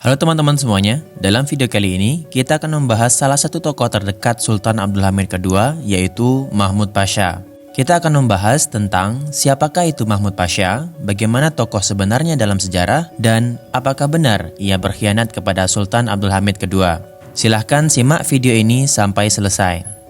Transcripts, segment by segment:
Halo teman-teman semuanya, dalam video kali ini kita akan membahas salah satu tokoh terdekat Sultan Abdul Hamid II, yaitu Mahmud Pasha. Kita akan membahas tentang siapakah itu Mahmud Pasha, bagaimana tokoh sebenarnya dalam sejarah, dan apakah benar ia berkhianat kepada Sultan Abdul Hamid II. Silahkan simak video ini sampai selesai.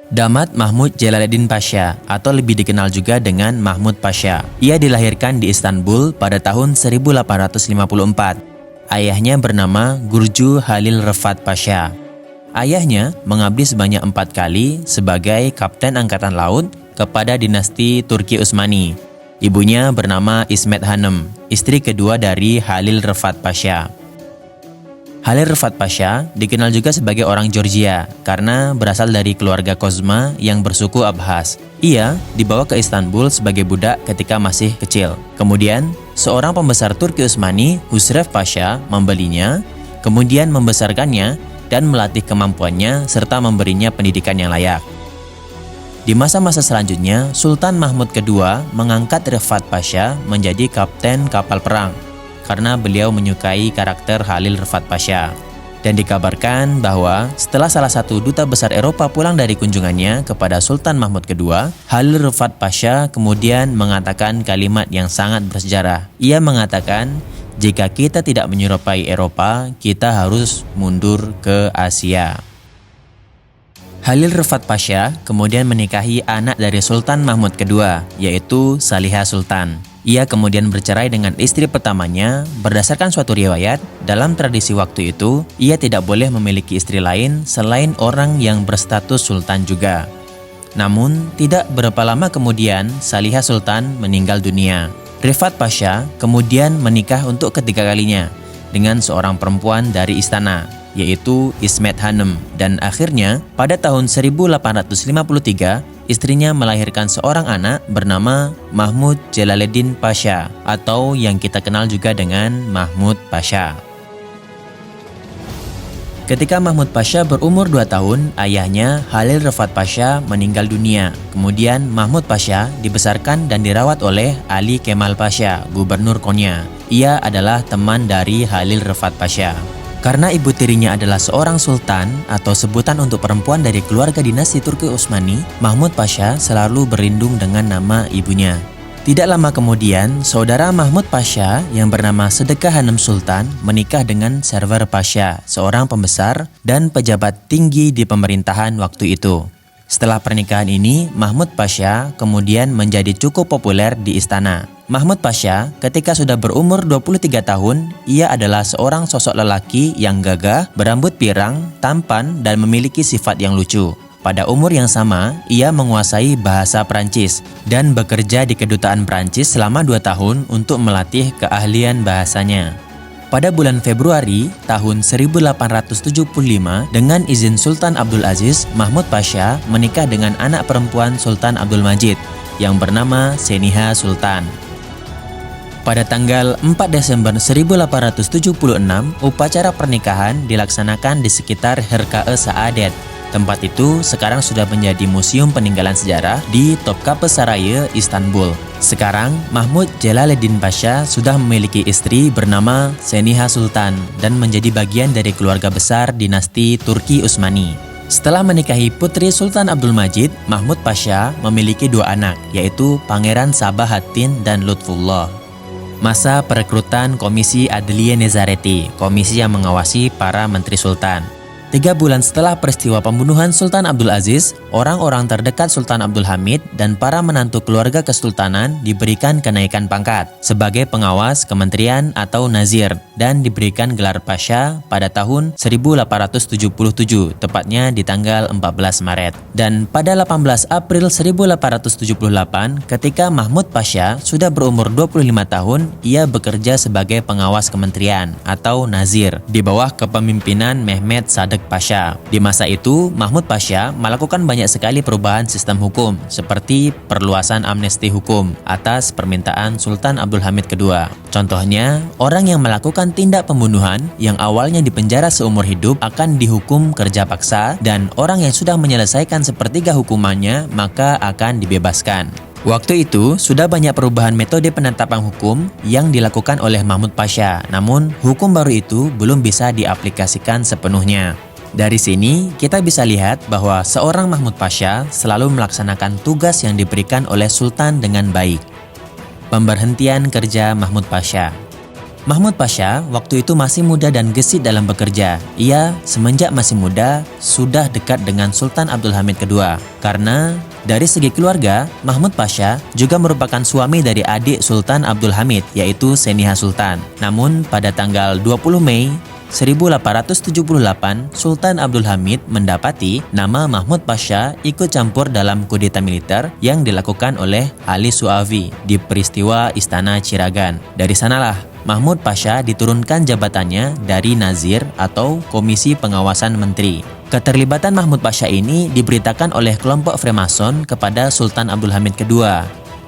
Damat Mahmud Jalaluddin Pasha atau lebih dikenal juga dengan Mahmud Pasha. Ia dilahirkan di Istanbul pada tahun 1854. Ayahnya bernama Gurju Halil Refat Pasha. Ayahnya mengabdi sebanyak 4 kali sebagai Kapten Angkatan Laut kepada dinasti Turki Utsmani. Ibunya bernama Ismet Hanım, istri kedua dari Halil Refat Pasha. Halil Refat Pasha dikenal juga sebagai orang Georgia karena berasal dari keluarga Kozma yang bersuku Abkhaz. Ia dibawa ke Istanbul sebagai budak ketika masih kecil. Kemudian, seorang pembesar Turki Utsmani, Husrev Pasha, membelinya, kemudian membesarkannya dan melatih kemampuannya serta memberinya pendidikan yang layak. Di masa-masa selanjutnya, Sultan Mahmud II mengangkat Refat Pasha menjadi kapten kapal perang karena beliau menyukai karakter Halil Refat Pasha. Dan dikabarkan bahwa setelah salah satu duta besar Eropa pulang dari kunjungannya kepada Sultan Mahmud II, Halil Refat Pasha kemudian mengatakan kalimat yang sangat bersejarah. Ia mengatakan, jika kita tidak menyerupai Eropa, kita harus mundur ke Asia. Halil Refat Pasha kemudian menikahi anak dari Sultan Mahmud II, yaitu Salihah Sultan. Ia kemudian bercerai dengan istri pertamanya. Berdasarkan suatu riwayat, dalam tradisi waktu itu, ia tidak boleh memiliki istri lain selain orang yang berstatus sultan juga. Namun, tidak berapa lama kemudian, Salihah Sultan meninggal dunia. Refat Pasha kemudian menikah untuk ketiga kalinya dengan seorang perempuan dari istana, yaitu Ismet Hanım. Dan akhirnya, pada tahun 1853, istrinya melahirkan seorang anak bernama Mahmud Jalaluddin Pasha atau yang kita kenal juga dengan Mahmud Pasha. Ketika Mahmud Pasha berumur 2 tahun, ayahnya Halil Refat Pasha meninggal dunia. Kemudian Mahmud Pasha dibesarkan dan dirawat oleh Ali Kemal Pasha, gubernur Konya. Ia adalah teman dari Halil Refat Pasha. Karena ibu tirinya adalah seorang sultan atau sebutan untuk perempuan dari keluarga dinasti Turki Utsmani, Mahmud Pasha selalu berlindung dengan nama ibunya. Tidak lama kemudian, saudara Mahmud Pasha yang bernama Sedekah Hanım Sultan menikah dengan Server Pasha, seorang pembesar dan pejabat tinggi di pemerintahan waktu itu. Setelah pernikahan ini, Mahmud Pasha kemudian menjadi cukup populer di istana. Mahmud Pasha ketika sudah berumur 23 tahun, ia adalah seorang sosok lelaki yang gagah, berambut pirang, tampan, dan memiliki sifat yang lucu. Pada umur yang sama, ia menguasai bahasa Prancis dan bekerja di kedutaan Prancis selama 2 tahun untuk melatih keahlian bahasanya. Pada bulan Februari tahun 1875, dengan izin Sultan Abdul Aziz, Mahmud Pasha menikah dengan anak perempuan Sultan Abdul Majid yang bernama Seniha Sultan. Pada tanggal 4 Desember 1876, upacara pernikahan dilaksanakan di sekitar Herkae Saadet. Tempat itu sekarang sudah menjadi museum peninggalan sejarah di Topkapı Sarayı, Istanbul. Sekarang, Mahmud Jalaluddin Pasha sudah memiliki istri bernama Seniha Sultan dan menjadi bagian dari keluarga besar dinasti Turki Utsmani. Setelah menikahi putri Sultan Abdul Majid, Mahmud Pasha memiliki 2 anak, yaitu Pangeran Sabahattin dan Lutfullah. Masa perekrutan Komisi Adliye Nezareti, komisi yang mengawasi para menteri sultan. 3 bulan setelah peristiwa pembunuhan Sultan Abdul Aziz, orang-orang terdekat Sultan Abdul Hamid dan para menantu keluarga kesultanan diberikan kenaikan pangkat sebagai pengawas kementerian atau nazir dan diberikan gelar Pasha pada tahun 1877, tepatnya di tanggal 14 Maret. Dan pada 18 April 1878, ketika Mahmud Pasha sudah berumur 25 tahun, ia bekerja sebagai pengawas kementerian atau nazir di bawah kepemimpinan Mehmet Sadek Pasha. Di masa itu, Mahmud Pasha melakukan banyak sekali perubahan sistem hukum, seperti perluasan amnesti hukum atas permintaan Sultan Abdul Hamid II. Contohnya, orang yang melakukan tindak pembunuhan yang awalnya dipenjara seumur hidup akan dihukum kerja paksa, dan orang yang sudah menyelesaikan sepertiga hukumannya maka akan dibebaskan. Waktu itu, sudah banyak perubahan metode penetapan hukum yang dilakukan oleh Mahmud Pasha, namun hukum baru itu belum bisa diaplikasikan sepenuhnya. Dari sini, kita bisa lihat bahwa seorang Mahmud Pasha selalu melaksanakan tugas yang diberikan oleh Sultan dengan baik. Pemberhentian kerja Mahmud Pasha. Mahmud Pasha waktu itu masih muda dan gesit dalam bekerja. Ia semenjak masih muda sudah dekat dengan Sultan Abdul Hamid II. Karena dari segi keluarga, Mahmud Pasha juga merupakan suami dari adik Sultan Abdul Hamid, yaitu Seniha Sultan. Namun pada tanggal 20 Mei 1878, Sultan Abdul Hamid mendapati nama Mahmud Pasha ikut campur dalam kudeta militer yang dilakukan oleh Ali Suavi di peristiwa Istana Ciragan. Dari sanalah Mahmud Pasha diturunkan jabatannya dari Nazir atau Komisi Pengawasan Menteri. Keterlibatan Mahmud Pasha ini diberitakan oleh kelompok Freemason kepada Sultan Abdul Hamid II.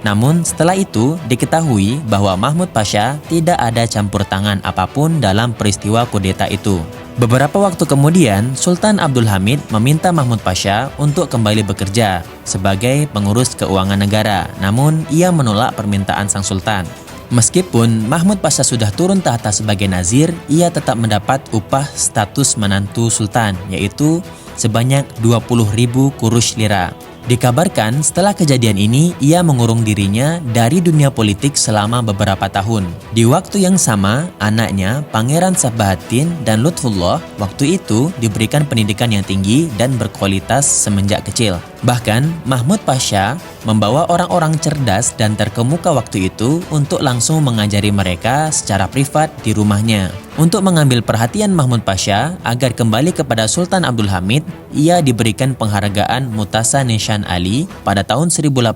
Namun setelah itu diketahui bahwa Mahmud Pasha tidak ada campur tangan apapun dalam peristiwa kudeta itu. Beberapa waktu kemudian, Sultan Abdul Hamid meminta Mahmud Pasha untuk kembali bekerja sebagai pengurus keuangan negara. Namun ia menolak permintaan sang sultan. Meskipun Mahmud Pasha sudah turun tahta sebagai Nazir, ia tetap mendapat upah status menantu sultan, yaitu sebanyak 20.000 kurush lira. Dikabarkan setelah kejadian ini, ia mengurung dirinya dari dunia politik selama beberapa tahun. Di waktu yang sama, anaknya Pangeran Sabahatin dan Lutfullah waktu itu diberikan pendidikan yang tinggi dan berkualitas semenjak kecil. Bahkan, Mahmud Pasha membawa orang-orang cerdas dan terkemuka waktu itu untuk langsung mengajari mereka secara privat di rumahnya. Untuk mengambil perhatian Mahmud Pasha agar kembali kepada Sultan Abdul Hamid, ia diberikan penghargaan Mutasa Nishan Ali pada tahun 1881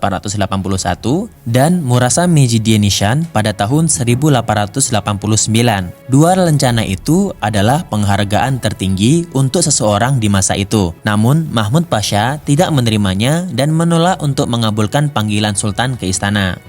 dan Murasa Mejidie Nishan pada tahun 1889. Dua rencana itu adalah penghargaan tertinggi untuk seseorang di masa itu. Namun, Mahmud Pasha tidak menerimanya dan menolak untuk mengabulkan panggilan Sultan ke istana.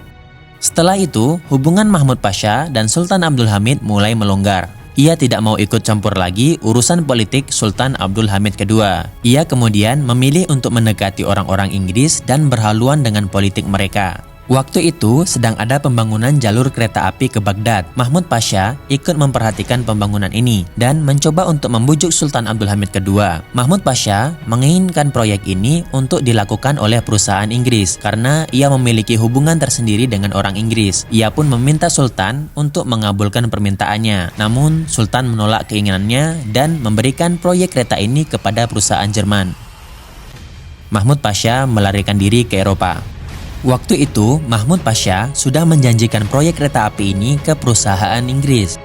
Setelah itu, hubungan Mahmud Pasha dan Sultan Abdul Hamid mulai melonggar. Ia tidak mau ikut campur lagi urusan politik Sultan Abdul Hamid II. Ia kemudian memilih untuk mendekati orang-orang Inggris dan berhaluan dengan politik mereka. Waktu itu sedang ada pembangunan jalur kereta api ke Baghdad. Mahmud Pasha ikut memperhatikan pembangunan ini dan mencoba untuk membujuk Sultan Abdul Hamid II. Mahmud Pasha menginginkan proyek ini untuk dilakukan oleh perusahaan Inggris karena ia memiliki hubungan tersendiri dengan orang Inggris. Ia pun meminta Sultan untuk mengabulkan permintaannya. Namun Sultan menolak keinginannya dan memberikan proyek kereta ini kepada perusahaan Jerman. Mahmud Pasha melarikan diri ke Eropa. Waktu itu, Mahmud Pasha sudah menjanjikan proyek kereta api ini ke perusahaan Inggris.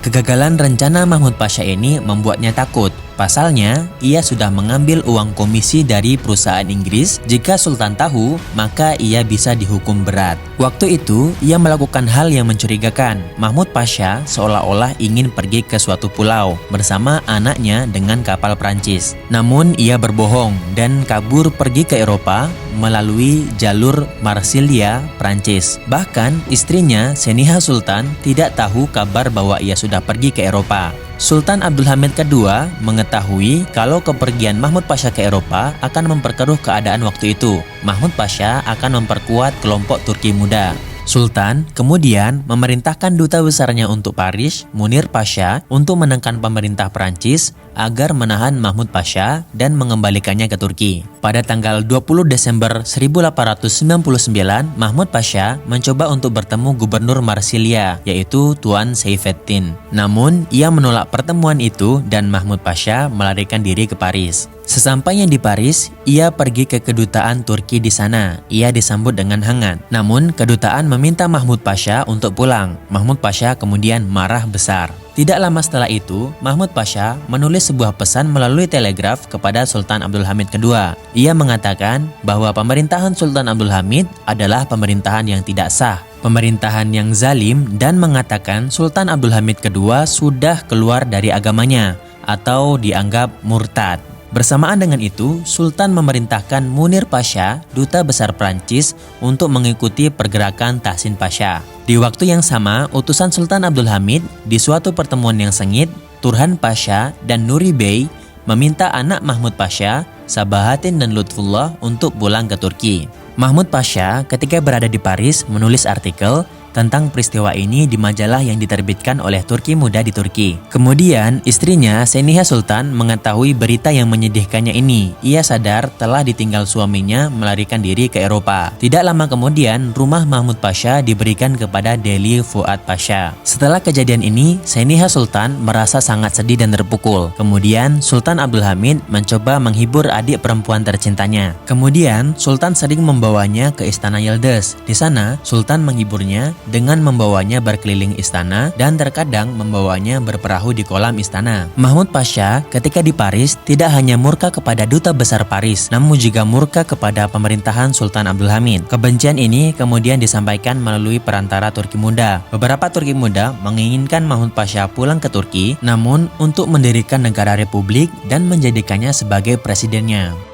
Kegagalan rencana Mahmud Pasha ini membuatnya takut. Pasalnya, ia sudah mengambil uang komisi dari perusahaan Inggris. Jika Sultan tahu, maka ia bisa dihukum berat. Waktu itu, ia melakukan hal yang mencurigakan. Mahmud Pasha seolah-olah ingin pergi ke suatu pulau bersama anaknya dengan kapal Prancis. Namun, ia berbohong dan kabur pergi ke Eropa melalui jalur Marsilia, Prancis. Bahkan, istrinya Seniha Sultan tidak tahu kabar bahwa ia sudah pergi ke Eropa. Sultan Abdul Hamid II mengetahui kalau kepergian Mahmud Pasha ke Eropa akan memperkeruh keadaan waktu itu. Mahmud Pasha akan memperkuat kelompok Turki muda. Sultan kemudian memerintahkan duta besarnya untuk Paris, Munir Pasha, untuk menekan pemerintah Prancis agar menahan Mahmud Pasha dan mengembalikannya ke Turki. Pada tanggal 20 Desember 1899, Mahmud Pasha mencoba untuk bertemu Gubernur Marsilia, yaitu Tuan Seyfettin. Namun, ia menolak pertemuan itu dan Mahmud Pasha melarikan diri ke Paris. Sesampainya di Paris, ia pergi ke kedutaan Turki di sana. Ia disambut dengan hangat. Namun, kedutaan meminta Mahmud Pasha untuk pulang. Mahmud Pasha kemudian marah besar. Tidak lama setelah itu, Mahmud Pasha menulis sebuah pesan melalui telegraf kepada Sultan Abdul Hamid II. Ia mengatakan bahwa pemerintahan Sultan Abdul Hamid adalah pemerintahan yang tidak sah, pemerintahan yang zalim, dan mengatakan Sultan Abdul Hamid II sudah keluar dari agamanya atau dianggap murtad. Bersamaan dengan itu, Sultan memerintahkan Munir Pasha, duta besar Prancis, untuk mengikuti pergerakan Tahsin Pasha. Di waktu yang sama, utusan Sultan Abdul Hamid di suatu pertemuan yang sengit, Turhan Pasha dan Nuri Bey meminta anak Mahmud Pasha, Sabahatin dan Lutfullah untuk pulang ke Turki. Mahmud Pasha ketika berada di Paris menulis artikel tentang peristiwa ini di majalah yang diterbitkan oleh Turki Muda di Turki. Kemudian, istrinya Seniha Sultan mengetahui berita yang menyedihkannya ini. Ia sadar telah ditinggal suaminya melarikan diri ke Eropa. Tidak lama kemudian, rumah Mahmud Pasha diberikan kepada Deli Fuad Pasha. Setelah kejadian ini, Seniha Sultan merasa sangat sedih dan terpukul. Kemudian, Sultan Abdul Hamid mencoba menghibur adik perempuan tercintanya. Kemudian, Sultan sering membawanya ke Istana Yildiz. Di sana, Sultan menghiburnya dengan membawanya berkeliling istana dan terkadang membawanya berperahu di kolam istana. Mahmud Pasha ketika di Paris tidak hanya murka kepada duta besar Paris, namun juga murka kepada pemerintahan Sultan Abdul Hamid. Kebencian ini kemudian disampaikan melalui perantara Turki Muda. Beberapa Turki Muda menginginkan Mahmud Pasha pulang ke Turki, namun untuk mendirikan negara republik dan menjadikannya sebagai presidennya.